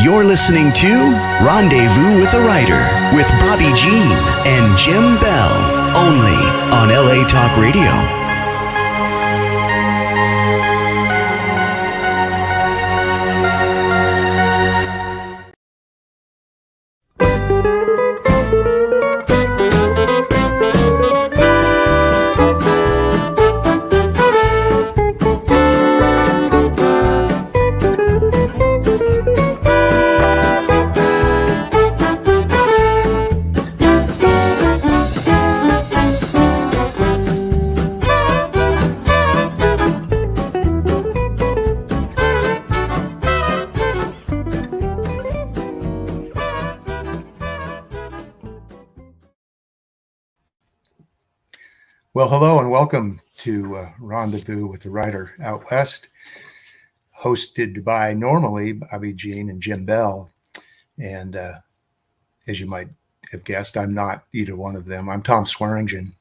You're listening to Rendezvous with the Writer with Bobbi Jean and Jim Bell, only on LA Talk Radio. Well, hello and welcome to Rendezvous with the Writer Out West, hosted by normally Bobbi Jean and Jim Bell. And as you might have guessed, I'm not either one of them. I'm Tom Swearingen,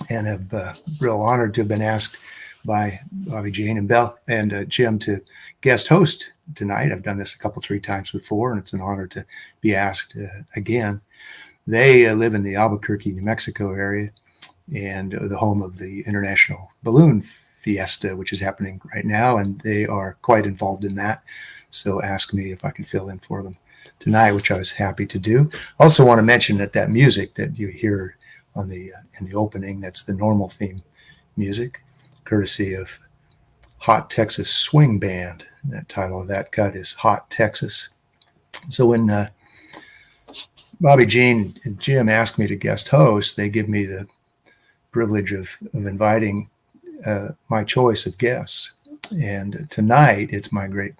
and have real honored to have been asked by Bobbi Jean and Bell and Jim to guest host tonight. I've done this three times before, and it's an honor to be asked again. They live in the Albuquerque, New Mexico area, and the home of the International Balloon Fiesta, which is happening right now, and they are quite involved in that. So asked me if I could fill in for them tonight, which I was happy to do. Also want to mention that music that you hear on the in the opening, that's the normal theme music, courtesy of Hot Texas Swing Band. That title of that cut is Hot Texas. So when Bobbi Jean and Jim asked me to guest host, they give me the privilege of inviting my choice of guests. And tonight, it's my great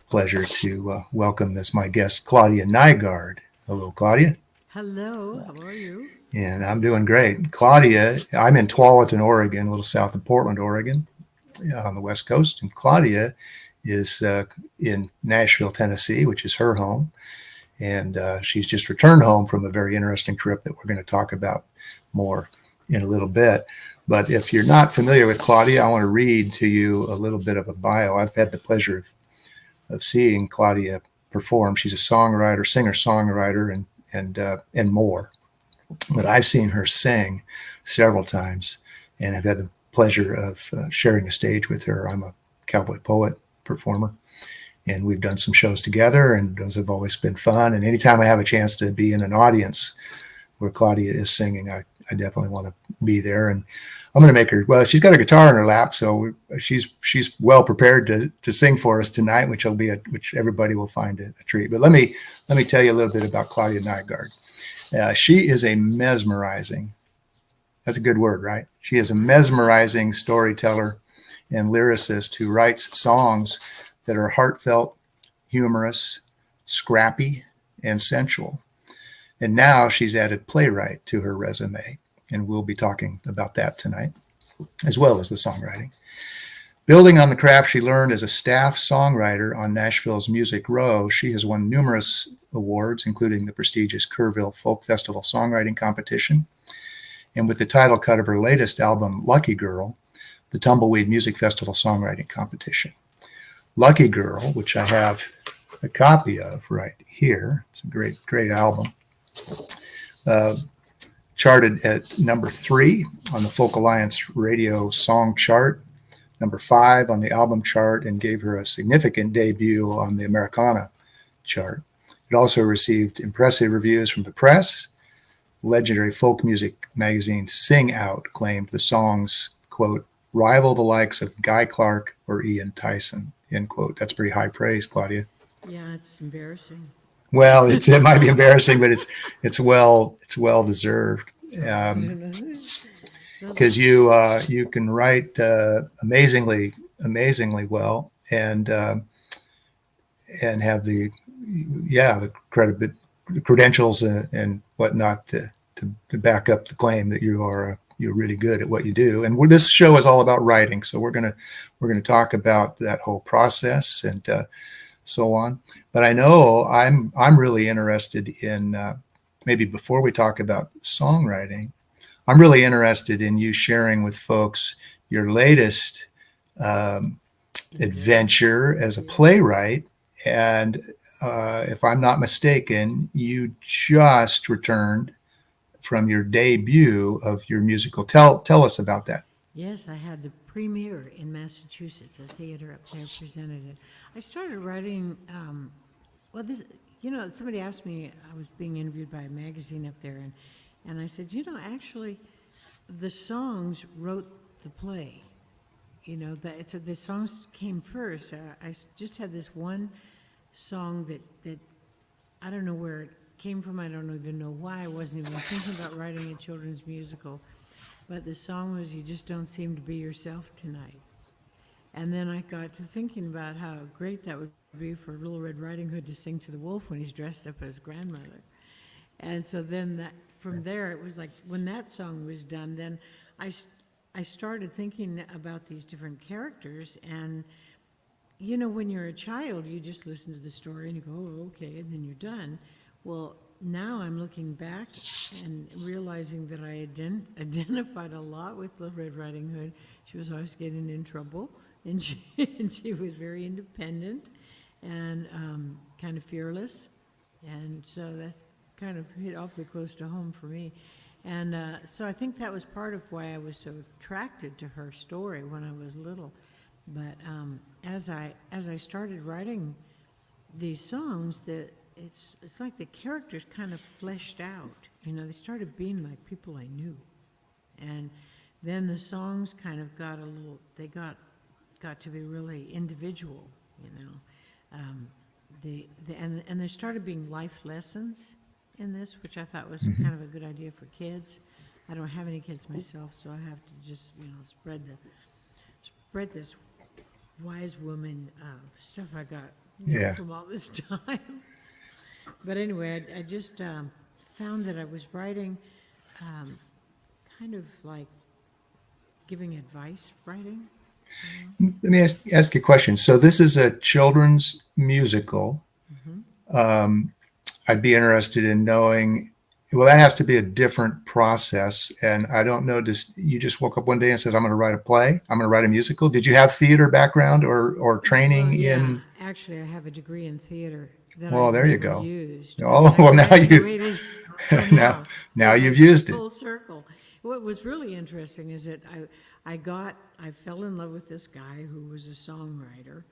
pleasure to welcome as my guest, Claudia Nygaard. Hello, Claudia. Hello, how are you? And I'm doing great. Claudia, I'm in Tualatin, Oregon, a little south of Portland, Oregon, on the West Coast. And Claudia is in Nashville, Tennessee, which is her home. And she's just returned home from a very interesting trip that we're going to talk about more in a little bit. But if you're not familiar with Claudia, I want to read to you a little bit of a bio. I've had the pleasure of seeing Claudia perform. She's a songwriter, singer-songwriter, and more. But I've seen her sing several times, and I've had the pleasure of sharing a stage with her. I'm a cowboy poet performer, and we've done some shows together, and those have always been fun. And anytime I have a chance to be in an audience where Claudia is singing, I definitely want to be there. And I'm going to make her, well, she's got a guitar in her lap, so she's well prepared to sing for us tonight, which everybody will find a treat. But let me tell you a little bit about Claudia Nygaard. She is a mesmerizing, that's a good word, right? She is a mesmerizing storyteller and lyricist who writes songs that are heartfelt, humorous, scrappy, and sensual. And now she's added playwright to her resume, and we'll be talking about that tonight, as well as the songwriting. Building on the craft she learned as a staff songwriter on Nashville's Music Row, she has won numerous awards, including the prestigious Kerrville Folk Festival Songwriting Competition, and with the title cut of her latest album, Lucky Girl, the Tumbleweed Music Festival Songwriting Competition. Lucky Girl, which I have a copy of right here. It's a great album. Charted at number 3 on the Folk Alliance radio song chart, number 5 on the album chart, and gave her a significant debut on the Americana chart. It also received impressive reviews from the press. Legendary folk music magazine Sing Out claimed the songs, quote, rival the likes of Guy Clark or Ian Tyson, end quote. That's pretty high praise, Claudia. Yeah, it's embarrassing. Well, it might be embarrassing, but it's well deserved, because you can write amazingly well, and have the credentials and whatnot to back up the claim that you're really good at what you do. And this show is all about writing, so we're gonna talk about that whole process and so on. But I know I'm really interested in, maybe before we talk about songwriting, I'm really interested in you sharing with folks your latest adventure as a playwright. And if I'm not mistaken, you just returned from your debut of your musical. Tell us about that. Yes, I had the premiere in Massachusetts. A theater up there presented it. I started writing. Well, this, somebody asked me. I was being interviewed by a magazine up there, and I said, actually, the songs wrote the play. So the songs came first. Just had this one song that I don't know where it came from. I don't even know why. I wasn't even thinking about writing a children's musical. But the song was "You Just Don't Seem to Be Yourself Tonight." And then I got to thinking about how great that would be for Little Red Riding Hood to sing to the wolf when he's dressed up as grandmother. And so then from there, it was like when that song was done, then I started thinking about these different characters. And, when you're a child, you just listen to the story and you go, oh, okay, and then you're done. Well, now I'm looking back and realizing that I identified a lot with Little Red Riding Hood. She was always getting in trouble, and she was very independent and kind of fearless. And so that's kind of hit awfully close to home for me. And so I think that was part of why I was so attracted to her story when I was little. But as I started writing these songs, it's like the characters kind of fleshed out. They started being like people I knew, and then the songs kind of got got to be really individual. And there started being life lessons in this, which I thought was kind of a good idea for kids. I don't have any kids myself, so I have to just spread this wise woman stuff I got from all this time. But anyway, I just found that I was writing kind of like giving advice writing. Let me ask you a question. So this is a children's musical. I'd be interested in knowing, well, that has to be a different process. And I don't know, you just woke up one day and said, I'm going to write a play, I'm going to write a musical. Did you have theater background or training Well, yeah, in? actually, I have a degree in theater that Well, I've there you never go. used. Oh, I well, now graduated till now Full- you've used it. Full circle. What was really interesting is that I fell in love with this guy who was a songwriter,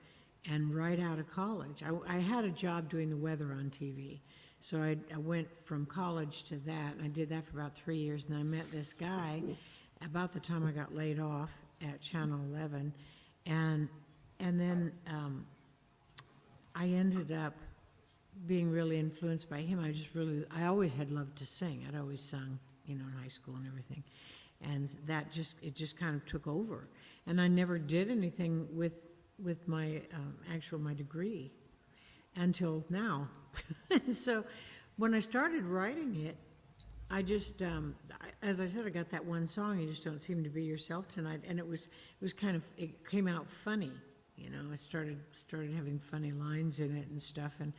and right out of college, I had a job doing the weather on TV. So I went from college to that, and I did that for about 3 years, and I met this guy about the time I got laid off at Channel 11, and then I ended up being really influenced by him. I always had loved to sing. I'd always sung, in high school and everything, and it just kind of took over. And I never did anything with my my degree until now. And so when I started writing it, I just, as I said, I got that one song, "You Just Don't Seem to Be Yourself Tonight," and it came out funny. I started having funny lines in it and stuff, and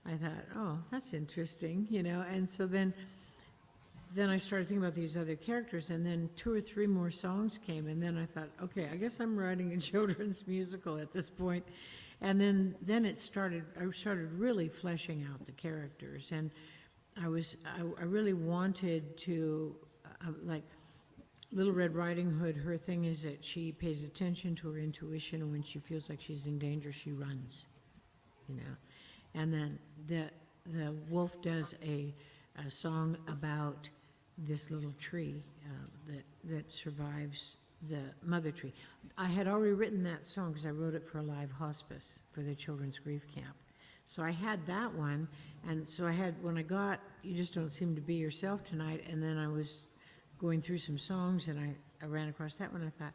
I thought, oh, that's interesting, and so then I started thinking about these other characters, and then 2 or 3 more songs came, and then I thought, okay, I guess I'm writing a children's musical at this point. And then I started really fleshing out the characters, and I really wanted to, like Little Red Riding Hood, her thing is that she pays attention to her intuition, and when she feels like she's in danger, she runs, And then the wolf does a song about this little tree that survives the mother tree. I had already written that song because I wrote it for a live hospice for the children's grief camp. So I had that one, and so when I got "You Just Don't Seem to Be Yourself Tonight," and then I was going through some songs, and I ran across that one. I thought,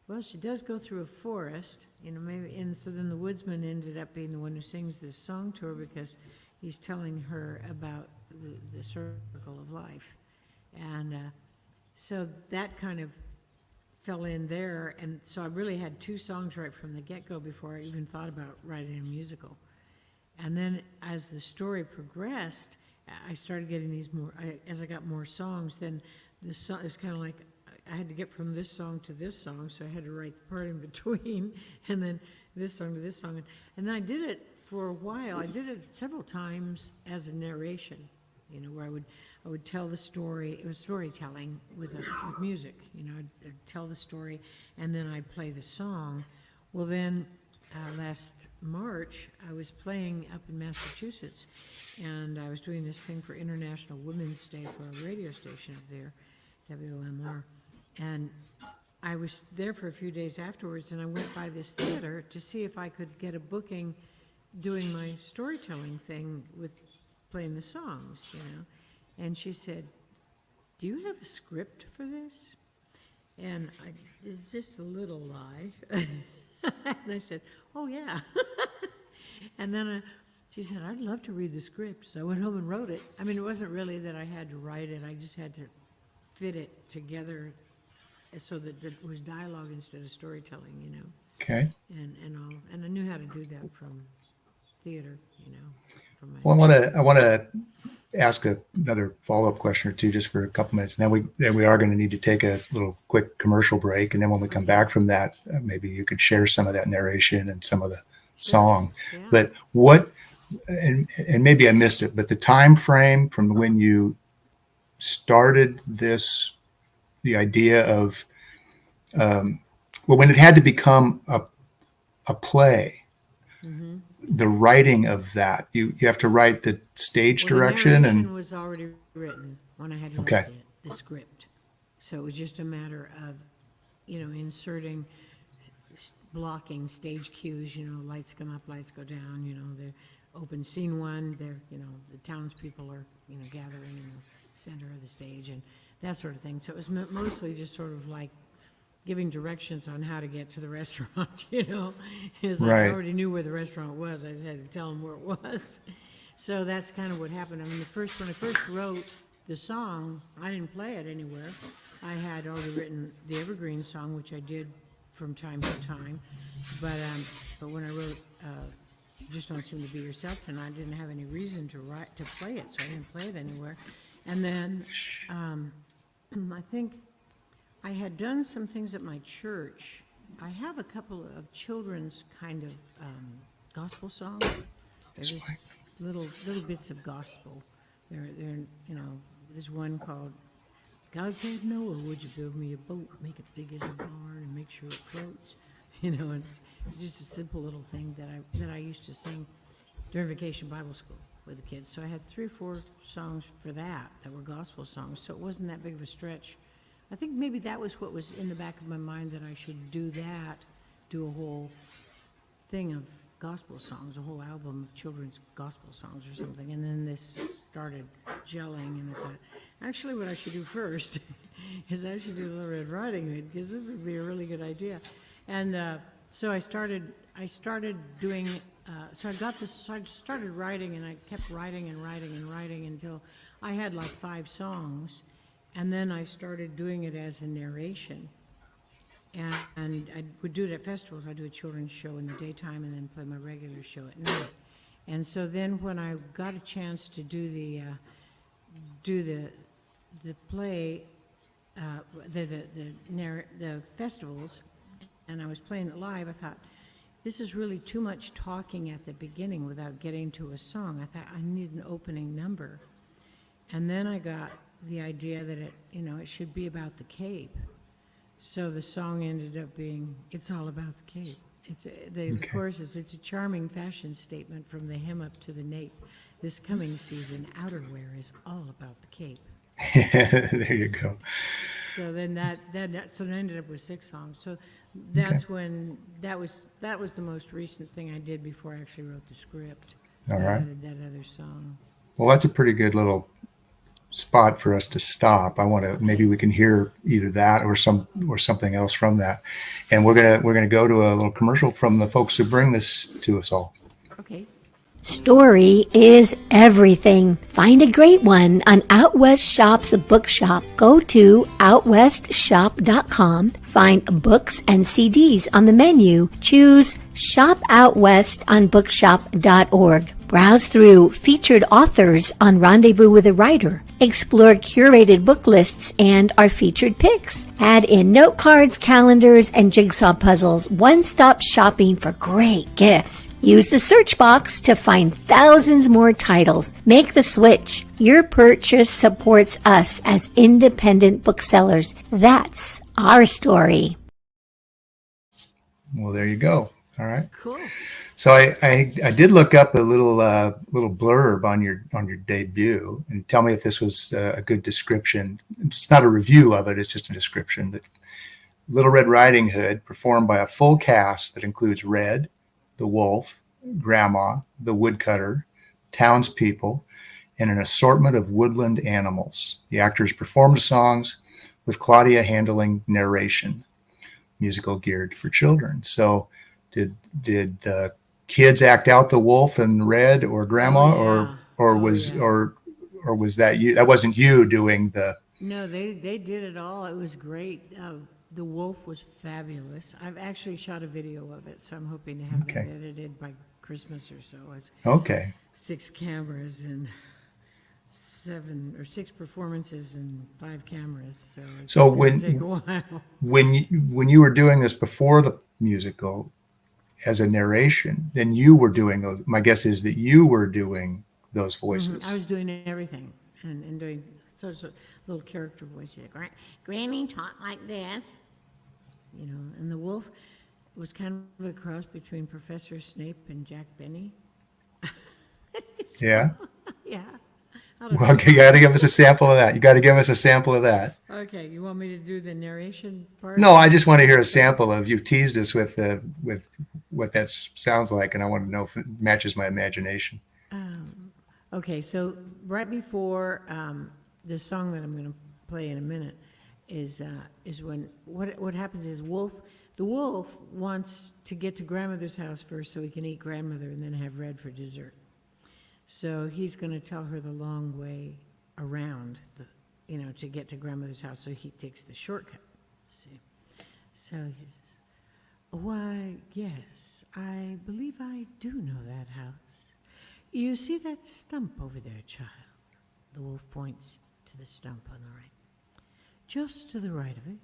well, she does go through a forest, maybe, and so then the woodsman ended up being the one who sings this song to her because he's telling her about the circle of life. And so that kind of fell in there, and so I really had 2 songs right from the get-go before I even thought about writing a musical. And then as the story progressed, I started getting these more, as I got more songs, then the song, it was kind of like I had to get from this song to this song, so I had to write the part in between, and then this song to this song. And then I did it for a while, I did it several times as a narration, where I would tell the story. It was storytelling with music, I'd tell the story, and then I'd play the song. Well, then last March, I was playing up in Massachusetts, and I was doing this thing for International Women's Day for a radio station up there, WOMR, and I was there for a few days afterwards, and I went by this theater to see if I could get a booking doing my storytelling thing with playing the songs, And she said, "Do you have a script for this?" And it's just a little lie. And I said, "Oh, yeah." And then she said, "I'd love to read the script." So I went home and wrote it. I mean, it wasn't really that I had to write it. I just had to fit it together so that it was dialogue instead of storytelling, Okay. And I knew how to do that from theater, from my... Well, I want to ask another follow-up question or two just for a couple minutes. And then we are going to need to take a little quick commercial break. And then when we come back from that, maybe you could share some of that narration and some of the song. Yeah. But what, and maybe I missed it, but the time frame from when you started this, the idea of, when it had to become a play, Mm-hmm. the writing of that, you have to write the stage direction, the and narration was already written when I had to Okay. write the script. So it was just a matter of, inserting, blocking stage cues, lights come up, lights go down, the open scene one, the townspeople are, gathering in the center of the stage and that sort of thing. So it was mostly just sort of like giving directions on how to get to the restaurant, It's like I Right. already knew where the restaurant was. I just had to tell them where it was. So that's kind of what happened. I mean, when I first wrote the song, I didn't play it anywhere. I had already written the Evergreen song, which I did from time to time. But when I wrote Just Don't Seem to Be Yourself, and I didn't have any reason to play it, so I didn't play it anywhere. And then I think I had done some things at my church. I have a couple of children's kind of gospel songs. They're just little bits of gospel. They're there's one called "God Said Noah, would you build me a boat, make it big as a barn, and make sure it floats." It's just a simple little thing that I used to sing during Vacation Bible School with the kids. So I had 3 or 4 songs for that were gospel songs. So it wasn't that big of a stretch. I think maybe that was what was in the back of my mind, that I should do a whole thing of gospel songs, a whole album of children's gospel songs or something. And then this started gelling, and I thought, actually what I should do first is I should do Little Red Riding Hood, because this would be a really good idea. And so I started doing, so I started writing, and I kept writing and writing and writing until I had like 5 songs. And then I started doing it as a narration. And I would do it at festivals. I'd do a children's show in the daytime and then play my regular show at night. And so then when I got a chance to do the play, the festivals, and I was playing it live, I thought, this is really too much talking at the beginning without getting to a song. I thought I need an opening number. And then I got the idea that it should be about the Cape. So the song ended up being, "It's All About the Cape." The chorus is, "It's a charming fashion statement from the hem up to the nape. This coming season, outerwear is all about the Cape." There you go. So then that ended up with 6 songs. So that's when that was the most recent thing I did before I actually wrote the script. All I right. added that other song. Well, that's a pretty good little spot for us to stop. Maybe we can hear either that or something else from that. And we're gonna go to a little commercial from the folks who bring this to us all. Okay. Story is everything. Find a great one on Out West Shop's bookshop. Go to outwestshop.com. Find books and CDs on the menu. Choose Shop Out West on bookshop.org. Browse through featured authors on Rendezvous with a Writer. Explore curated book lists and our featured picks. Add in note cards, calendars, and jigsaw puzzles. One-stop shopping for great gifts. Use the search box to find thousands more titles. Make the switch. Your purchase supports us as independent booksellers. That's our story. Well, there you go. All right. Cool. So I did look up a little blurb on your debut, and tell me if this was a good description. It's not a review of it; it's just a description. That Little Red Riding Hood, performed by a full cast that includes Red, the Wolf, Grandma, the Woodcutter, townspeople, and an assortment of woodland animals. The actors performed songs, with Claudia handling narration, musical geared for children. So, did the kids act out the wolf and Red or Grandma, or was that you? That wasn't you doing the. No, they did it all. It was great. The wolf was fabulous. I've actually shot a video of it, so I'm hoping to have that edited by Christmas or so. It's Okay. 6 cameras and 7 or 6 performances and 5 cameras. So it's gonna take a while. When you were doing this before the musical, as a narration, then you were doing those. My guess is that you were doing those voices. I was doing everything and doing such a little character voice. Granny talk like this, and the wolf was kind of a cross between Professor Snape and Jack Benny. Yeah. Yeah. Well, you got to give us a sample of that. You got to give us a sample of that. Okay, you want me to do the narration part? No, I just want to hear a sample of. You teased us with what that sounds like, and I want to know if it matches my imagination. Okay, so right before the song that I'm going to play in a minute is when what happens is the wolf wants to get to grandmother's house first so he can eat grandmother and then have Red for dessert. So he's going to tell her the long way around, to get to grandmother's house. So he takes the shortcut. See, so he says, "Why, yes, I believe I do know that house. You see that stump over there, child?" The wolf points to the stump on the right. "Just to the right of it,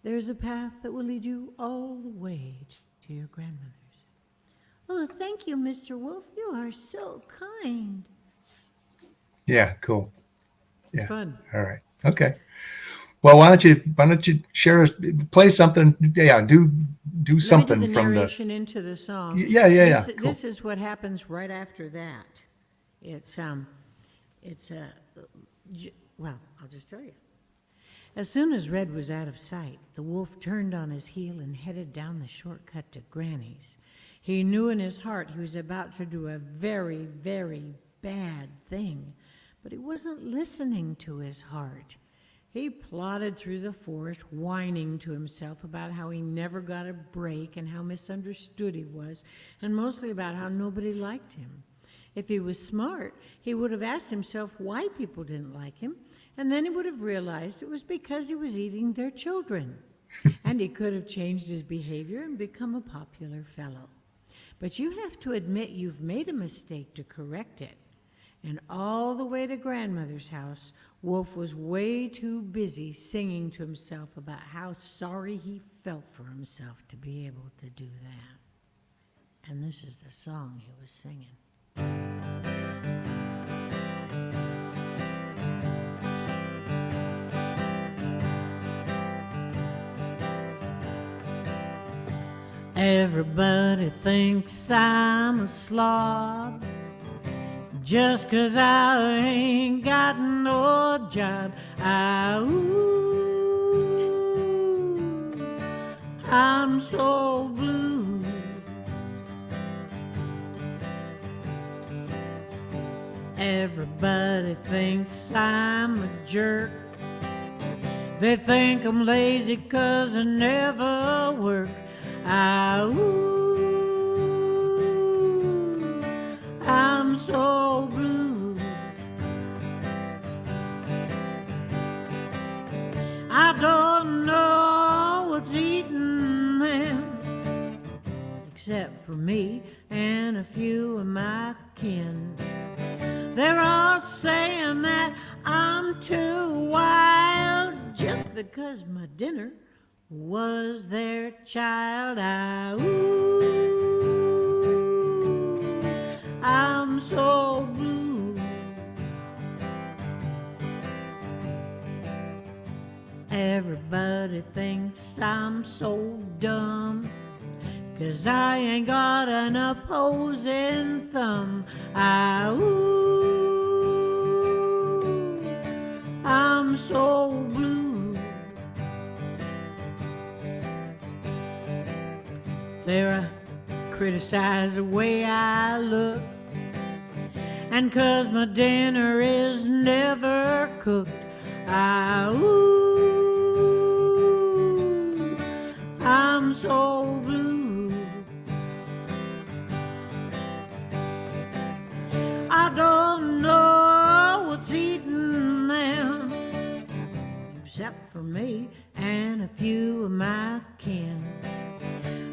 there's a path that will lead you all the way to your grandmother's." "Oh, thank you, Mr. Wolf. You are so kind." Yeah, cool. Yeah. Fun. All right. Okay. Well, why don't you play something? Yeah, do something the from narration into the song. Yeah. Cool. This is what happens right after that. Well, I'll just tell you. As soon as Red was out of sight, the wolf turned on his heel and headed down the shortcut to Granny's. He knew in his heart he was about to do a very, very bad thing, but he wasn't listening to his heart. He plodded through the forest, whining to himself about how he never got a break and how misunderstood he was, and mostly about how nobody liked him. If he was smart, he would have asked himself why people didn't like him, and then he would have realized it was because he was eating their children. And he could have changed his behavior and become a popular fellow. But you have to admit you've made a mistake to correct it. And all the way to grandmother's house, Wolf was way too busy singing to himself about how sorry he felt for himself to be able to do that. And this is the song he was singing. Everybody thinks I'm a slob just 'cause I ain't got no job. I'm so blue. Everybody thinks I'm a jerk. They think I'm lazy 'cause I never work. I'm so blue. I don't know what's eating them, except for me and a few of my kin. They're all saying that I'm too wild just because my dinner was their child. I'm so blue. Everybody thinks I'm so dumb, 'cause I ain't got an opposing thumb. I'm so blue. They criticize the way I look, and 'cause my dinner is never cooked. I'm so blue. I don't know what's eating them, except for me and a few of my kin.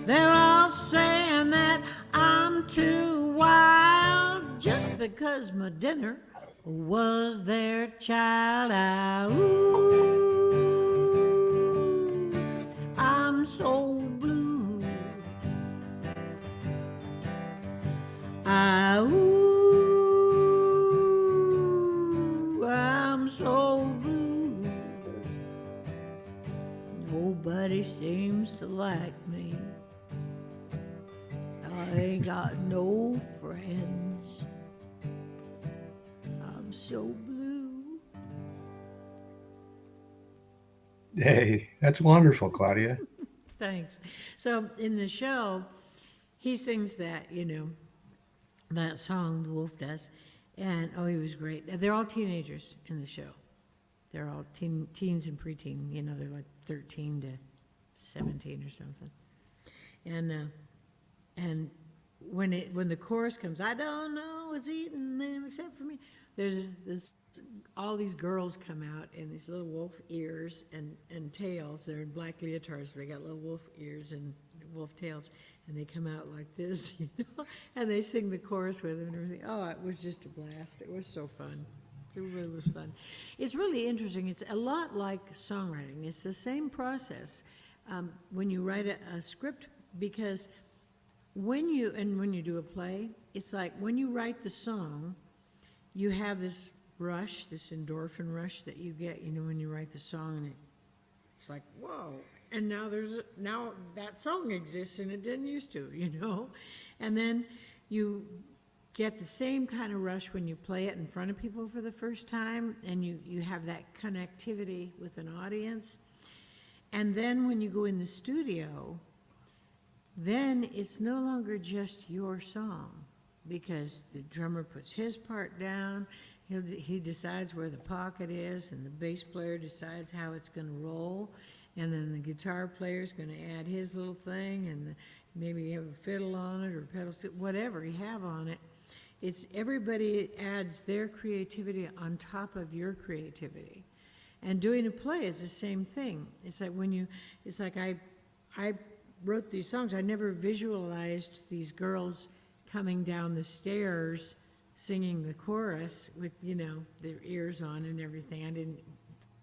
They're all saying that I'm too wild just because my dinner was their child. I'm so blue. I'm so blue. Nobody seems to like me. I ain't got no friends. I'm so blue. Hey, that's wonderful, Claudia. Thanks. So in the show, he sings that, that song the wolf does. And he was great. They're all teenagers in the show. They're all teens and preteen. They're like 13 to 17 or something. And when the chorus comes, I don't know what's eating them except for me. There's all these girls come out in these little wolf ears and tails. They're in black leotards, but they got little wolf ears and wolf tails, and they come out like this, and they sing the chorus with them and everything. Oh, it was just a blast. It was so fun. It really was fun. It's really interesting. It's a lot like songwriting. It's the same process when you write a script, because when you do a play, it's like when you write the song, you have this rush, this endorphin rush that you get, when you write the song, and it's like, whoa, and now that song exists and it didn't used to, and then you get the same kind of rush when you play it in front of people for the first time, and you have that connectivity with an audience. And then when you go in the studio, then it's no longer just your song, because the drummer puts his part down, he decides where the pocket is, and the bass player decides how it's going to roll, and then the guitar player's going to add his little thing, and maybe you have a fiddle on it or pedal steel, whatever you have on it. It's everybody adds their creativity on top of your creativity. And doing a play is the same thing. It's like I wrote these songs. I never visualized these girls coming down the stairs singing the chorus with, their ears on and everything.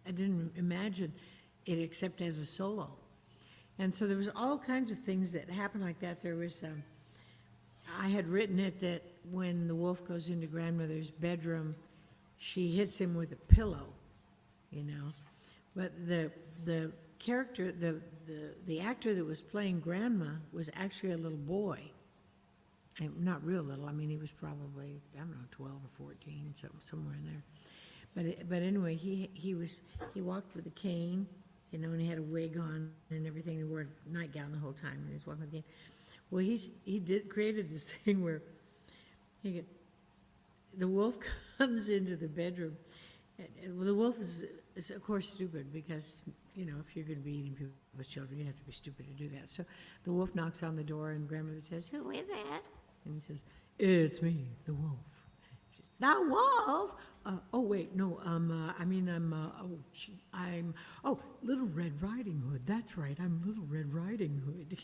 I didn't imagine it except as a solo. And so there was all kinds of things that happened like that. There was, I had written it that when the wolf goes into grandmother's bedroom, she hits him with a pillow, But the character, the actor that was playing grandma was actually a little boy. Not real little. I mean, he was probably, 12 or 14, somewhere in there. But anyway, he walked with a cane, and he had a wig on and everything. He wore a nightgown the whole time, and he was walking with a cane. Well, he created this thing where the wolf comes into the bedroom. Well, the wolf is of course stupid, because if you're going to be eating people with children, you have to be stupid to do that. So the wolf knocks on the door, and grandmother says, "Who is it?" And he says, "It's me, the wolf." The wolf? Oh, wait, no, Little Red Riding Hood. That's right, I'm Little Red Riding Hood,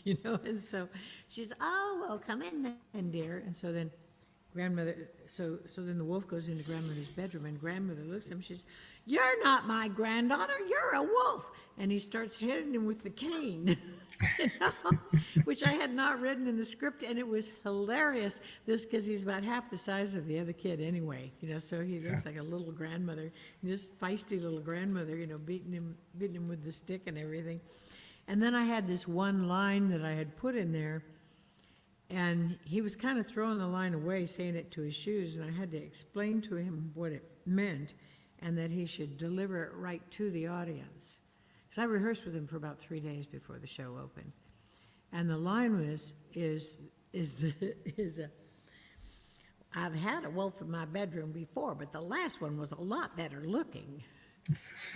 And so she's, oh, well, come in then, dear. And so then so then the wolf goes into grandmother's bedroom, and grandmother looks at him. She's, you're not my granddaughter, you're a wolf. And he starts hitting him with the cane, which I had not written in the script, and it was hilarious. This because he's about half the size of the other kid anyway, So he looks like a little grandmother, just feisty little grandmother, beating him with the stick and everything. And then I had this one line that I had put in there. And he was kind of throwing the line away, saying it to his shoes, and I had to explain to him what it meant and that he should deliver it right to the audience. Because I rehearsed with him for about 3 days before the show opened. And the line I've had a wolf in my bedroom before, but the last one was a lot better looking.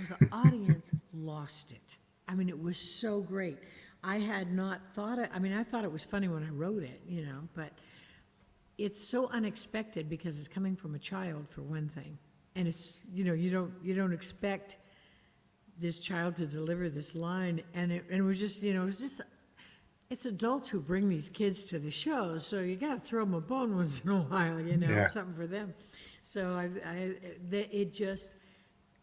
Well, the audience lost it. I mean, it was so great. I had not thought it, I thought it was funny when I wrote it, but it's so unexpected because it's coming from a child, for one thing. And it's, you don't expect this child to deliver this line. And it was just, it's adults who bring these kids to the show, so you got to throw them a bone once in a while, Yeah. something for them. So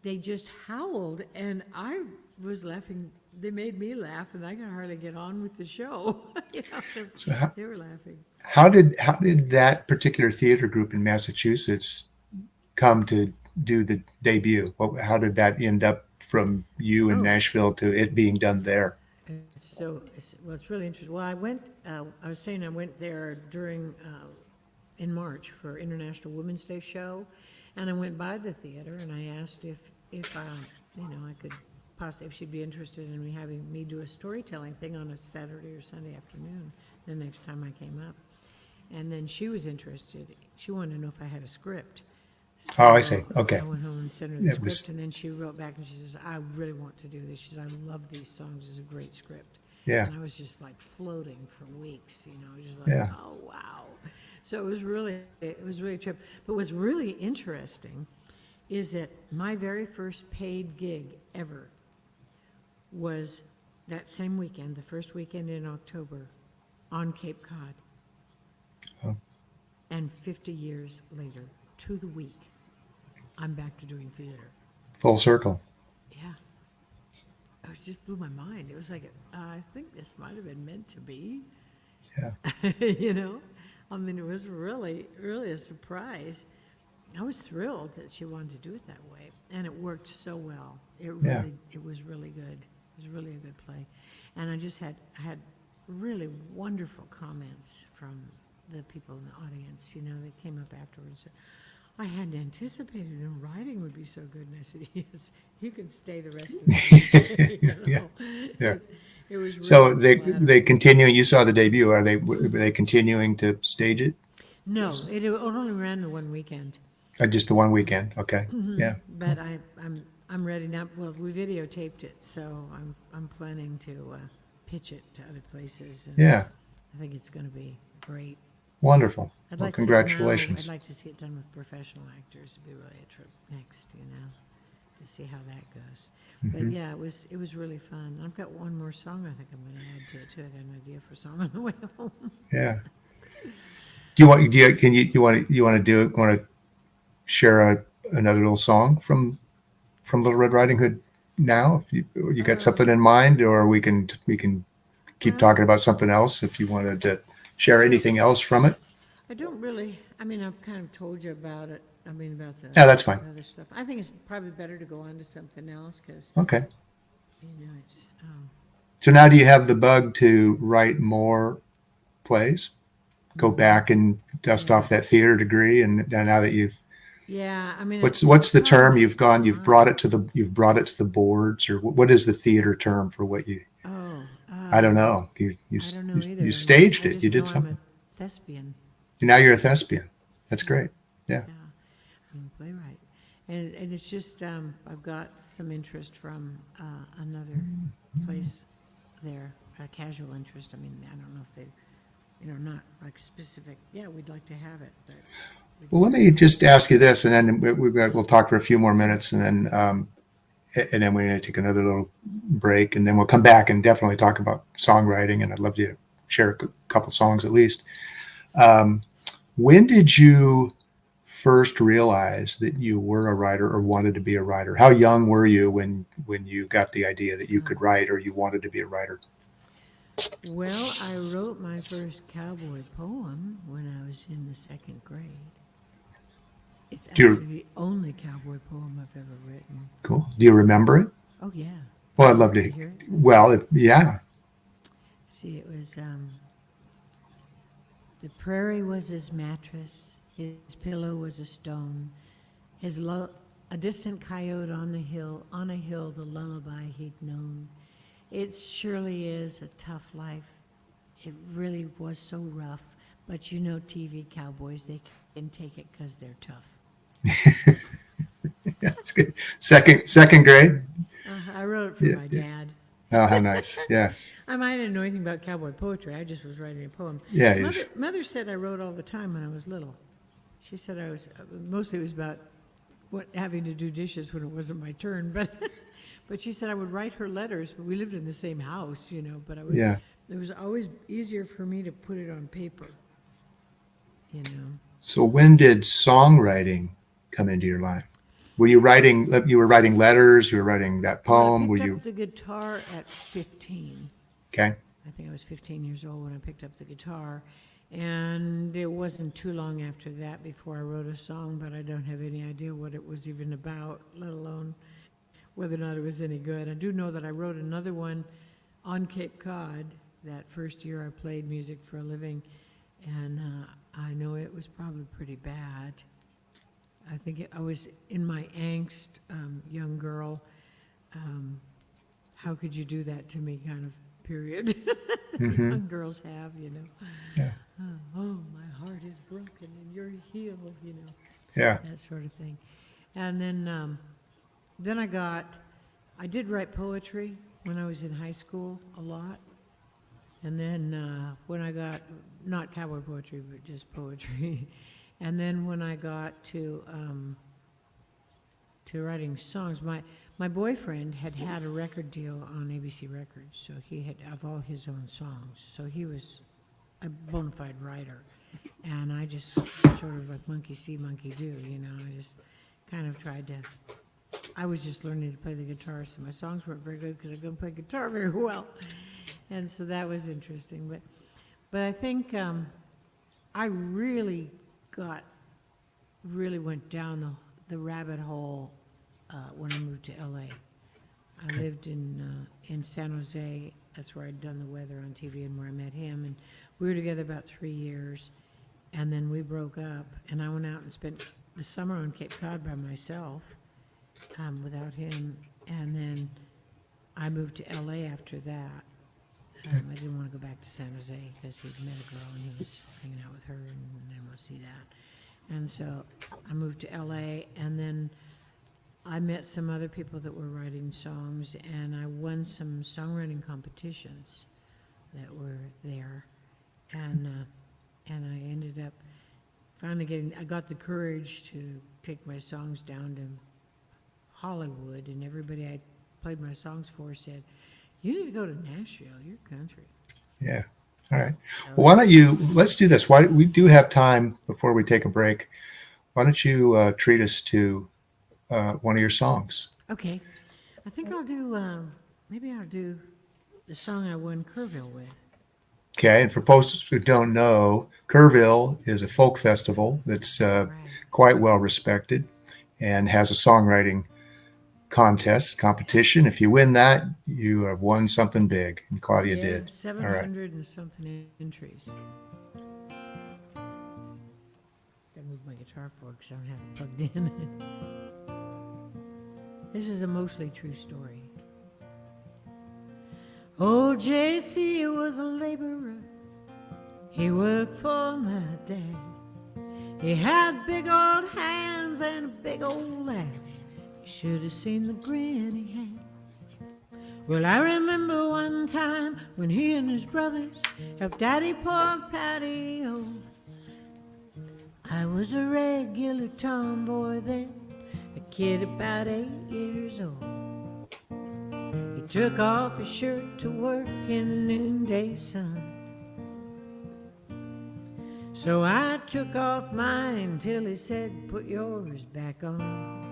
they just howled, and I was laughing. They made me laugh, and I could hardly get on with the show, 'cause So they were laughing. how did that particular theater group in Massachusetts come to do the debut? How did that end up from you in Oh. Nashville to it being done there? It's really interesting. Well, I was saying I went there in March for International Women's Day show, and I went by the theater, and I asked if I could possibly, if she'd be interested in me having me do a storytelling thing on a Saturday or Sunday afternoon the next time I came up. And then she was interested. She wanted to know if I had a script. So Oh, I see. Okay. I went home and sent her the It script, was- and then she wrote back and she says, I really want to do this. She says, I love these songs. It's a great script. Yeah. And I was just like floating for weeks, just like, Yeah. oh, wow. So it was really a trip. But what's really interesting is that my very first paid gig ever was that same weekend, the first weekend in October, on Cape Cod. Oh. And 50 years later, to the week, I'm back to doing theater. Full circle. Yeah. It just blew my mind. It was like, I think this might have been meant to be. Yeah. It was really, really a surprise. I was thrilled that she wanted to do it that way, and it worked so well. It was really good. It was really a good play, and I just had really wonderful comments from the people in the audience. They came up afterwards. I hadn't anticipated and writing would be so good, and I said, "Yes, you can stay the rest of the day." Yeah. It was really So flattering. they continue. You saw the debut. Were they continuing to stage it? No, it only ran the one weekend. Just the one weekend. Okay. Yeah. But I'm ready now. Well, we videotaped it, so I'm planning to pitch it to other places. And Yeah. I think it's going to be great. Wonderful. I'd Well, like to see it now. congratulations. I'd like to see it done with professional actors. It'd be really a trip next, to see how that goes. But yeah, it was really fun. I've got one more song I think I'm going to add to it too. I got an idea for a song on the way home. Yeah. Do you want to share another little song from Little Red Riding Hood now? If you got something in mind, or we can keep talking about something else if you wanted to share anything else from it. I don't really. I've kind of told you about it. About the Yeah, that's fine. other stuff. I think it's probably better to go on to something else because Okay. it's. So now do you have the bug to write more plays? Go back and dust off that theater degree, and now that you've Yeah, what's the term you've brought it to the boards, or what is the theater term for what you? Oh, I don't know. You I don't know either. you staged I it. just You did know something. I'm a thespian. Now you're a thespian. That's great. Yeah. Yeah, I'm a playwright, and it's just I've got some interest from another place there, a casual interest. I don't know if they, not like specific. Yeah, we'd like to have it, but Well, let me just ask you this, and then we'll talk for a few more minutes, and then we're going to take another little break, and then we'll come back and definitely talk about songwriting, and I'd love to share a couple songs at least. When did you first realize that you were a writer or wanted to be a writer? How young were you when you got the idea that you could write or you wanted to be a writer? Well, I wrote my first cowboy poem when I was in the second grade. It's actually the only cowboy poem I've ever written. Cool. Do you remember it? Oh, yeah. Well, I'd love to hear it. Well, yeah. See, it was, the prairie was his mattress, his pillow was a stone, a distant coyote on a hill, the lullaby he'd known. It surely is a tough life. It really was so rough, but you know TV cowboys, they can take it because they're tough. Yeah, it's good. Second grade? I wrote it for my dad. Oh, how nice. Yeah. I didn't know anything about cowboy poetry. I just was writing a poem. Yeah. Mother said I wrote all the time when I was little. She said mostly it was about having to do dishes when it wasn't my turn. But she said I would write her letters. We lived in the same house, but it was always easier for me to put it on paper, So when did songwriting come into your life? You were writing letters, you were writing that poem? Well, I picked up the guitar at 15. Okay. I think I was 15 years old when I picked up the guitar. And it wasn't too long after that before I wrote a song, but I don't have any idea what it was even about, let alone whether or not it was any good. I do know that I wrote another one on Cape Cod that first year I played music for a living, and I know it was probably pretty bad. I think I was in my angst, young girl, how could you do that to me kind of period. Mm-hmm. Young girls have, Yeah. Oh, my heart is broken and you're healed, Yeah. that sort of thing. And then I did write poetry when I was in high school a lot. And then when I got, not cowboy poetry, but just poetry. And then when I got to writing songs, my boyfriend had a record deal on ABC Records, so he had of all his own songs. So he was a bona fide writer. And I just sort of like monkey see, monkey do, I just kind of tried to, I was just learning to play the guitar, so my songs weren't very good because I couldn't play guitar very well. And so that was interesting. But I think I really went down the rabbit hole when I moved to LA. I lived in San Jose. That's where I'd done the weather on TV and where I met him. And we were together about 3 years. And then we broke up. And I went out and spent the summer on Cape Cod by myself without him. And then I moved to LA after that. I didn't want to go back to San Jose because he'd met a girl and he was hanging out with her and I didn't want to see that. And so I moved to LA, and then I met some other people that were writing songs, and I won some songwriting competitions that were there. And I ended up finally I got the courage to take my songs down to Hollywood, and everybody I played my songs for said, "You need to go to Nashville, you're country." Yeah. All right. Well, why don't let's do this. We do have time before we take a break. Why don't you treat us to one of your songs? Okay. I think maybe I'll do the song I won Kerrville with. Okay. And for folks who don't know, Kerrville is a folk festival that's quite well respected and has a songwriting competition. If you win that, you have won something big, and Claudia did. 700 and something entries. Gotta move my guitar forward because I don't have it plugged in. This is a mostly true story. Old JC was a laborer. He worked for my dad. He had big old hands and a big old laugh. Should have seen the grin he had. Well, I remember one time when he and his brothers helped Daddy pour a patio. I was a regular tomboy then, a kid about 8 years old. He took off his shirt to work in the noonday sun. So I took off mine till he said, put yours back on.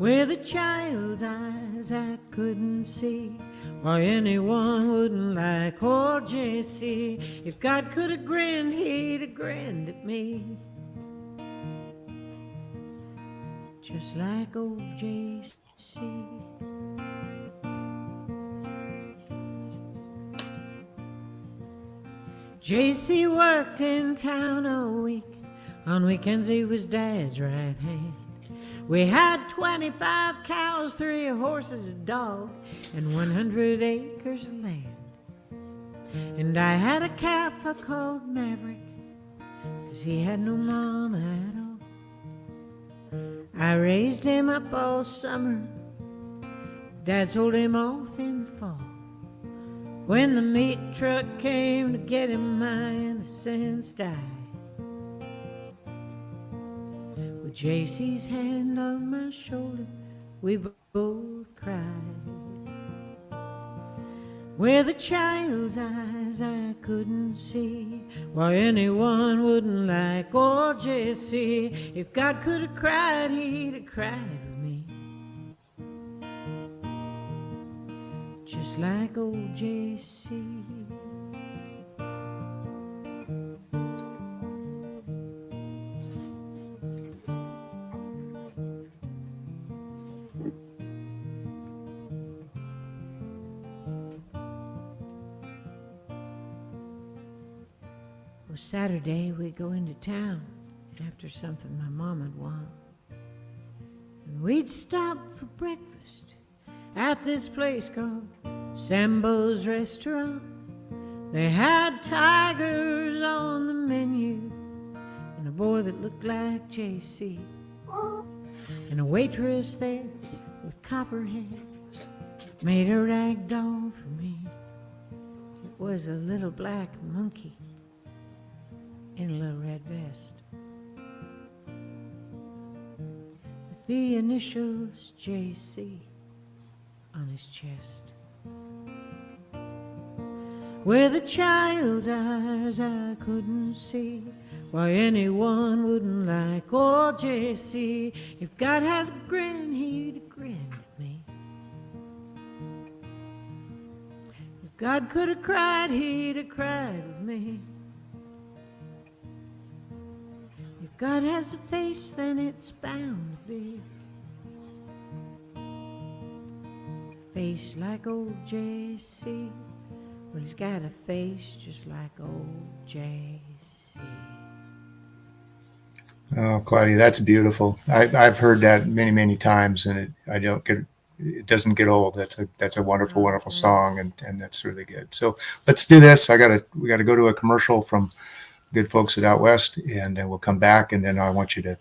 With a child's eyes I couldn't see why anyone wouldn't like old J.C. If God could have grinned, he'd have grinned at me, just like old J.C. J.C. worked in town all week. On weekends he was Dad's right hand. We had 25 cows, 3 horses, a dog, and 100 acres of land. And I had a calf I called Maverick, 'cause he had no mama at all. I raised him up all summer. Dad sold him off in the fall. When the meat truck came to get him, my innocence died. With JC's hand on my shoulder, we both cried. With a child's eyes I couldn't see why anyone wouldn't like old JC. If God could have cried, he'd have cried with me, just like old JC. Well, Saturday we go into town after something my mom had won. And we'd stop for breakfast at this place called Sambo's Restaurant. They had tigers on the menu and a boy that looked like JC, and a waitress there with copper hair made a rag doll for me. It was a little black monkey in a little red vest with the initials JC on his chest. With a child's eyes I couldn't see why anyone wouldn't like old JC. If God had a grin, he'd have grinned at me. If God could have cried, he'd have cried with me. If God has a face, then it's bound to be a face like old JC. Well, he's got a face just like old JC. Oh, Claudia, that's beautiful. I've heard that many times, and it doesn't get old. That's a wonderful, wonderful song, and that's really good. So let's do this. We got to go to a commercial from good folks at Out West, and then we'll come back, and then I want you to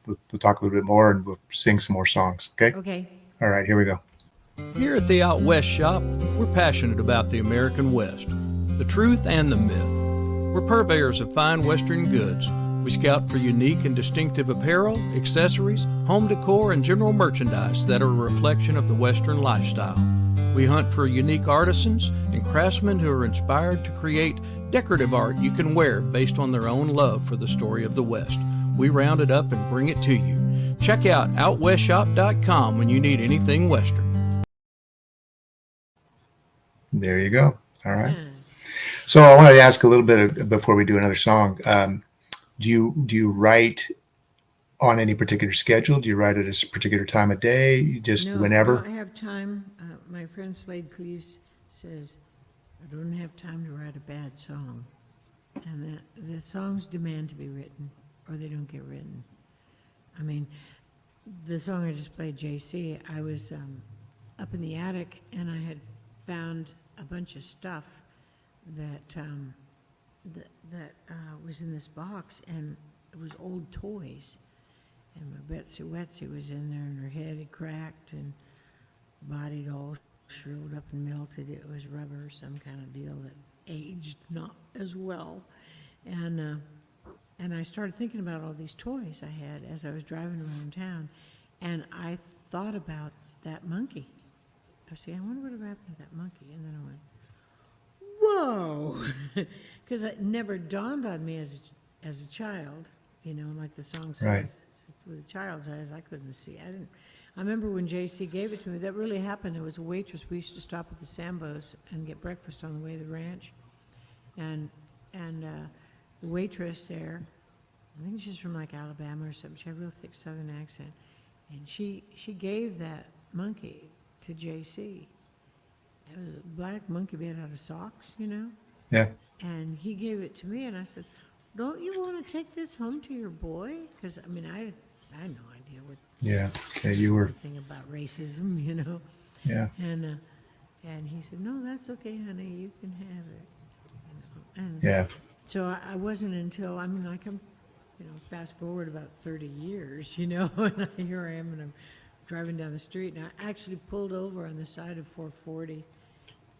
we'll talk a little bit more, and we'll sing some more songs. Okay. Okay. All right. Here we go. Here at the Out West Shop, we're passionate about the American West, the truth and the myth. We're purveyors of fine Western goods. We scout for unique and distinctive apparel, accessories, home decor, and general merchandise that are a reflection of the Western lifestyle. We hunt for unique artisans and craftsmen who are inspired to create decorative art you can wear based on their own love for the story of the West. We round it up and bring it to you. Check out OutWestShop.com when you need anything Western. There you go. All right. So I wanted to ask a little bit before we do another song. Do you write on any particular schedule? Do you write at a particular time of day? Just whenever? No, I have time. My friend Slade Cleaves says, I don't have time to write a bad song. And the songs demand to be written, or they don't get written. I mean, the song I just played, JC, I was up in the attic, and I had found a bunch of stuff that was in this box, and it was old toys. And my Betsy Wetsy was in there, and her head had cracked, and body all shriveled up and melted. It was rubber, some kind of deal that aged not as well. And I started thinking about all these toys I had as I was driving around town, and I thought about that monkey. I was saying, I wonder what happened to that monkey, and then I went, whoa, because it never dawned on me as a child, you know, like the song says, Right. with a child's eyes, I couldn't see. I remember when JC gave it to me, that really happened. There was a waitress. We used to stop at the Sambos and get breakfast on the way to the ranch. And the waitress there, I think she's from like Alabama or something. She had a real thick Southern accent. And she gave that monkey to JC. It was a black monkey made out of socks, you know? Yeah. And he gave it to me, and I said, don't you want to take this home to your boy? Because, I mean, I had no idea what Yeah. Okay. You were. anything about racism, you know? Yeah. And he said, no, that's okay, honey, you can have it. You know? And Yeah. so I wasn't until, I mean, I come, you know, fast forward about 30 years, you know, and here I am, and I'm driving down the street, and I actually pulled over on the side of 440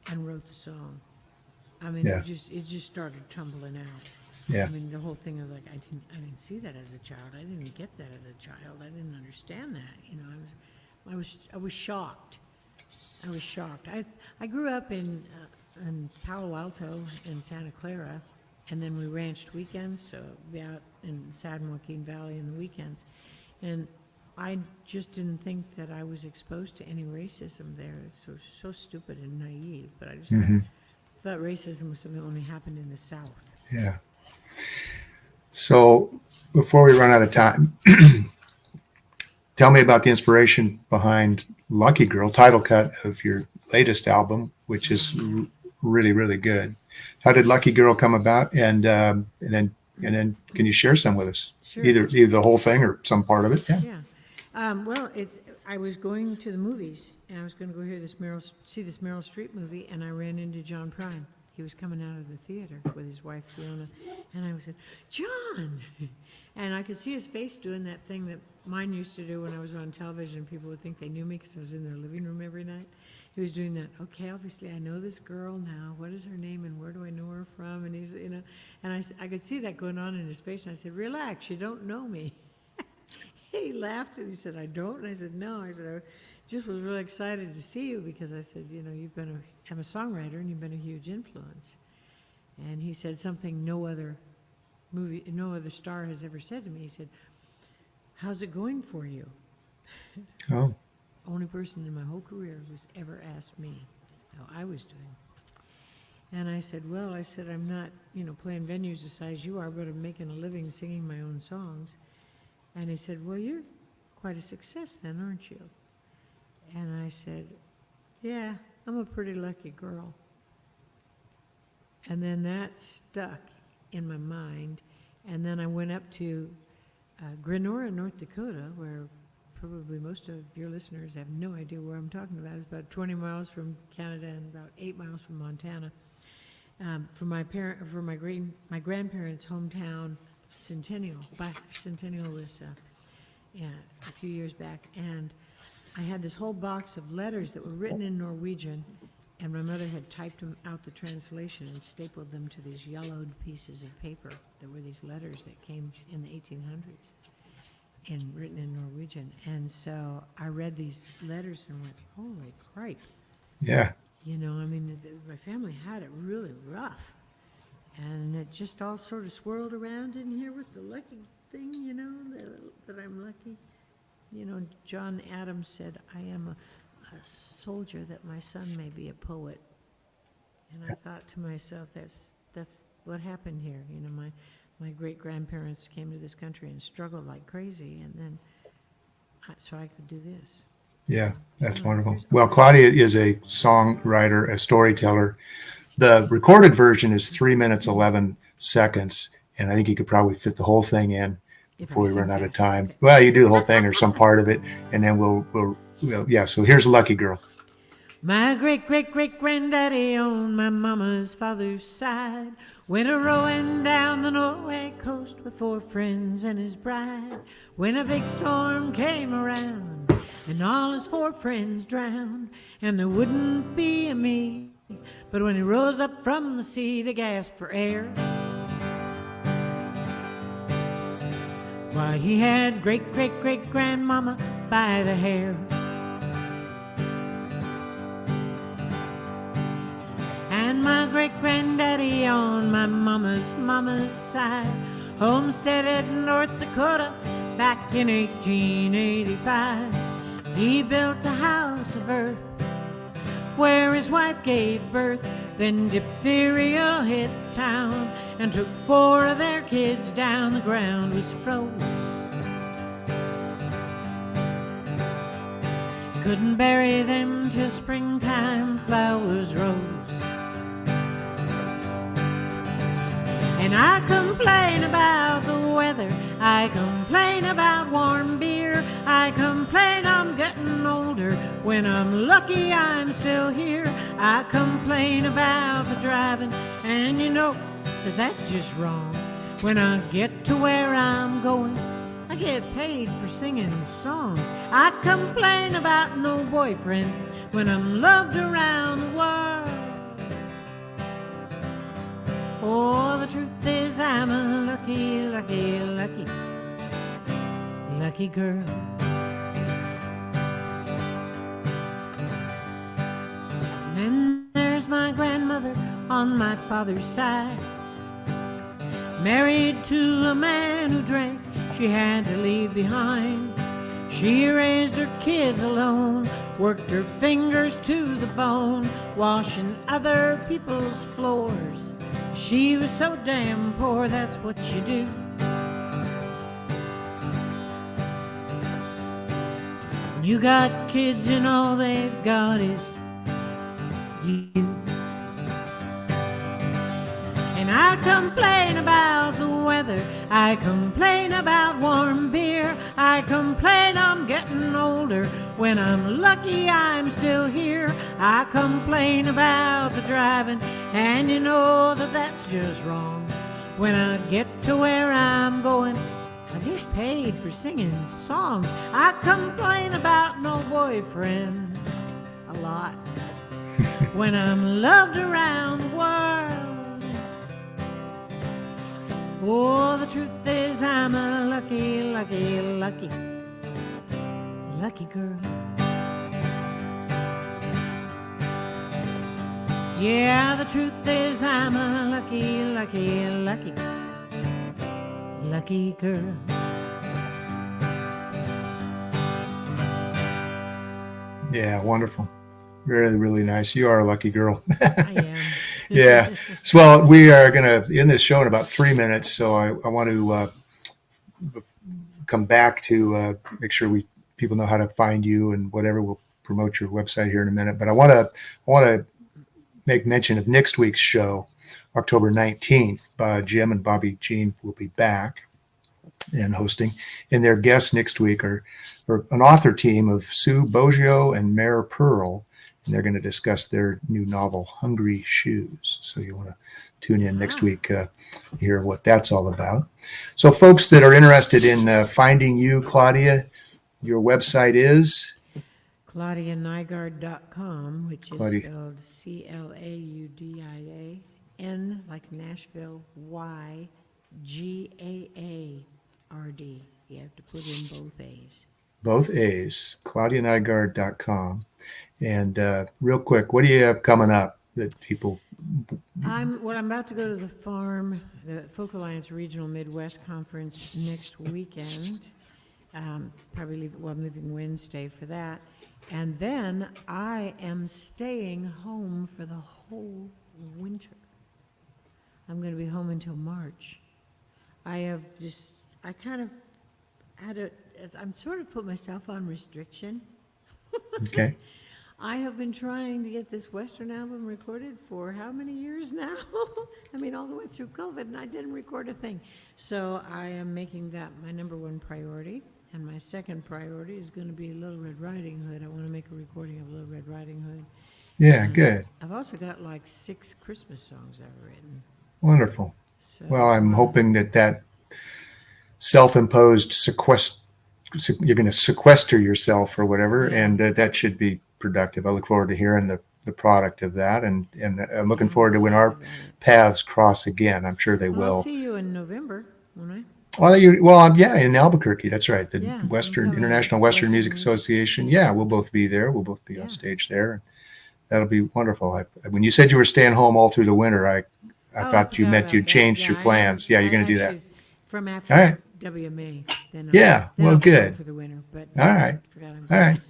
and wrote the song. I mean, Yeah. it just started tumbling out. Yeah. I mean, the whole thing was like, I didn't see that as a child. I didn't get that as a child. I didn't understand that. You know, I was shocked. I was shocked. I grew up in Palo Alto and Santa Clara, and then we ranched weekends, so be out in San Joaquin Valley in the weekends, and I just didn't think that I was exposed to any racism there. It's so stupid and naive, but I just thought racism was something that only happened in the South. Yeah. So before we run out of time, tell me about the inspiration behind Lucky Girl, title cut of your latest album, which is really, really good. How did Lucky Girl come about? And then can you share some with us? Sure. Either the whole thing or some part of it. Yeah. Yeah. Well, I was going to the movies, and I was going to go see this Meryl Streep movie, and I ran into John Prine. He was coming out of the theater with his wife, Fiona, and I said, John! And I could see his face doing that thing that mine used to do when I was on television. People would think they knew me because I was in their living room every night. He was doing that, okay, obviously I know this girl now. What is her name and where do I know her from? And he's, you know, and I could see that going on in his face, and I said, relax, you don't know me. He laughed and he said, I don't? And I said, no. I said, I just was really excited to see you because I said, you know, I'm a songwriter and you've been a huge influence. And he said something no other star has ever said to me. He said, how's it going for you? Oh. Only person in my whole career who's ever asked me how I was doing. And I said, well, I'm not, you know, playing venues the size you are, but I'm making a living singing my own songs. And he said, well, you're quite a success then, aren't you? And I said, yeah, I'm a pretty lucky girl. And then that stuck in my mind. And then I went up to Grenora, North Dakota, where probably most of your listeners have no idea where I'm talking about. It's about 20 miles from Canada and about 8 miles from Montana. For my grandparents' hometown Centennial. Centennial was a few years back, and I had this whole box of letters that were written in Norwegian, and my mother had typed out the translation and stapled them to these yellowed pieces of paper that were these letters that came in the 1800s and written in Norwegian. And so I read these letters and went, holy cripe. Yeah. You know, I mean, my family had it really rough. And it just all sort of swirled around in here with the lucky thing, you know, that I'm lucky. You know, John Adams said, I am a soldier that my son may be a poet. And I thought to myself, that's what happened here. You know, my great-grandparents came to this country and struggled like crazy, and then so I could do this. Yeah, that's wonderful. Well, Claudia is a songwriter, a storyteller. The recorded version is 3 minutes, 11 seconds, and I think you could probably fit the whole thing in before we run out of time. Okay. Well, you do the whole thing or some part of it, and then we'll yeah, so here's Lucky Girl. My great-great-great-granddaddy on my mama's father's side went a-rowing down the Norway coast with 4 friends and his bride. When a big storm came around and all his 4 friends drowned, and there wouldn't be a me, but when he rose up from the sea to gasp for air, Why, he had great-great-great-grandmama by the hair. And my great-granddaddy on my mama's side homesteaded in North Dakota back in 1885. He built a house of earth where his wife gave birth. Then diphtheria hit town and took 4 of their kids down. The ground was froze. Couldn't bury them till springtime flowers rose. And I complain about the weather, I complain about warm beer, I complain I'm getting older when I'm lucky I'm still here. I complain about the driving, and you know that that's just wrong. When I get to where I'm going, I get paid for singing songs. I complain about no boyfriend when I'm loved around the world. Oh, the truth is I'm a lucky, lucky, lucky, lucky girl. And then there's my grandmother on my father's side, married to a man who drank, she had to leave behind. She raised her kids alone, worked her fingers to the bone, washing other people's floors. She was so damn poor, that's what you do. You got kids and all they've got is you. And I complain about the weather, I complain about warm beer, I complain I'm getting older when I'm lucky I'm still here. I complain about the driving, and you know that that's just wrong. When I get to where I'm going, I get paid for singing songs. I complain about no boyfriend a lot when I'm loved around the world. Oh, the truth is I'm a lucky, lucky, lucky, lucky girl. Yeah, the truth is I'm a lucky, lucky, lucky, lucky girl. Yeah, wonderful. Really, really nice. You are a lucky girl. I am. Yeah. So, well, we are going to end this show in about 3 minutes. So I want to come back to make sure people know how to find you and whatever. We'll promote your website here in a minute. But I want to make mention of next week's show, October 19th. Jim and Bobbi Jean will be back and hosting. And their guests next week are an author team of Sue Boggio and Mare Pearl. And they're going to discuss their new novel, Hungry Shoes. So you want to tune in next week to hear what that's all about. So folks that are interested in finding you, Claudia, your website is? ClaudiaNygaard.com, which is spelled ClaudiaN like Nashville, YGAARD. You have to put in both A's. Both A's, ClaudiaNygaard.com. And real quick, what do you have coming up that people? I'm about to go to the farm, the Folk Alliance Regional Midwest Conference next weekend. Probably I'm leaving Wednesday for that. And then I am staying home for the whole winter. I'm going to be home until March. I'm sort of put myself on restriction. Okay. I have been trying to get this Western album recorded for how many years now? I mean, all the way through COVID, and I didn't record a thing. So I am making that my number one priority. And my second priority is going to be Little Red Riding Hood. I want to make a recording of Little Red Riding Hood. Yeah, good. I've also got like 6 Christmas songs I've written. Wonderful. So, well, I'm hoping that self-imposed you're going to sequester yourself or whatever, and that should be productive. I look forward to hearing the product of that, and I'm looking forward to when our paths cross again. I'm sure they will. I'll see you in November, won't I? Yeah, in Albuquerque. That's right. The Yeah, International Western Music Association. Yeah, we'll both be there. We'll both be Yeah. on stage there. That'll be wonderful. When you said you were staying home all through the winter, I thought you forgot meant about you'd that. changed Yeah, your I plans. Yeah, you're going to do that. actually, from after All right. WMA, then Yeah, then well, I'll be home good. for the winter. But All right. forgot I'm All right.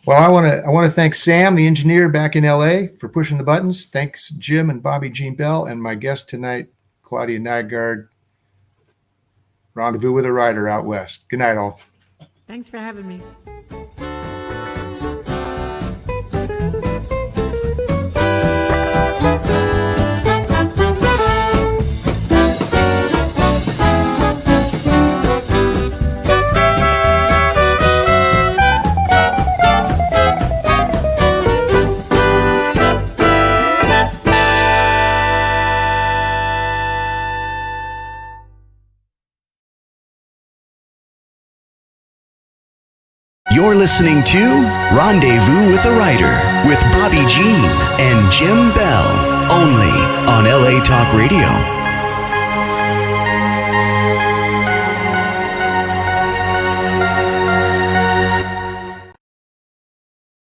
Well, I want to thank Sam, the engineer back in LA, for pushing the buttons. Thanks, Jim and Bobbi Jean Bell, and my guest tonight, Claudia Nygaard, Rendezvous with a Writer out west. Good night, all. Thanks for having me. You're listening to Rendezvous with the Writer with Bobbi Jean and Jim Bell, only on LA Talk Radio.